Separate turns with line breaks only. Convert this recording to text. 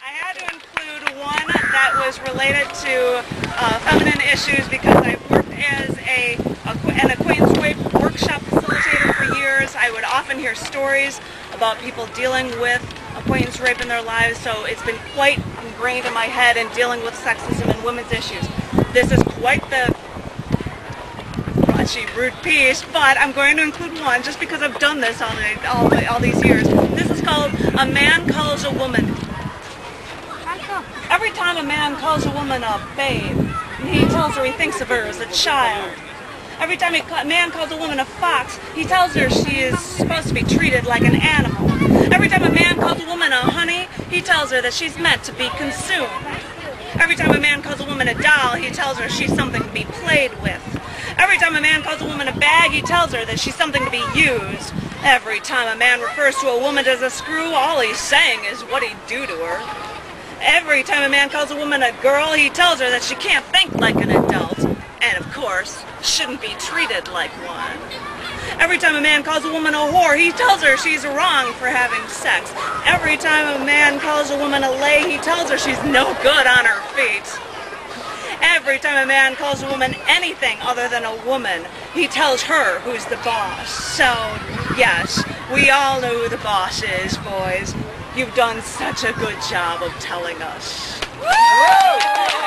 I had to include one that was related to feminine issues because I've worked as an acquaintance rape workshop facilitator for years. I would often hear stories about people dealing with acquaintance rape in their lives, so it's been quite ingrained in my head in dealing with sexism and women's issues. This is quite the raunchy, rude piece, but I'm going to include one just because I've done this all these years. This is called A Man Calls a Woman. Every time a man calls a woman a babe, he tells her he thinks of her as a child. Every time a man calls a woman a fox, he tells her she is supposed to be treated like an animal. Every time a man calls a woman a honey, he tells her that she's meant to be consumed. Every time a man calls a woman a doll, he tells her she's something to be played with. Every time a man calls a woman a bag, he tells her that she's something to be used. Every time a man refers to a woman as a screw, all he's saying is what he'd do to her. Every time a man calls a woman a girl, he tells her that she can't think like an adult, and of course, shouldn't be treated like one. Every time a man calls a woman a whore, he tells her she's wrong for having sex. Every time a man calls a woman a lay, he tells her she's no good on her feet. Every time a man calls a woman anything other than a woman, he tells her who's the boss. So, yes, we all know who the boss is, boys. You've done such a good job of telling us. Woo!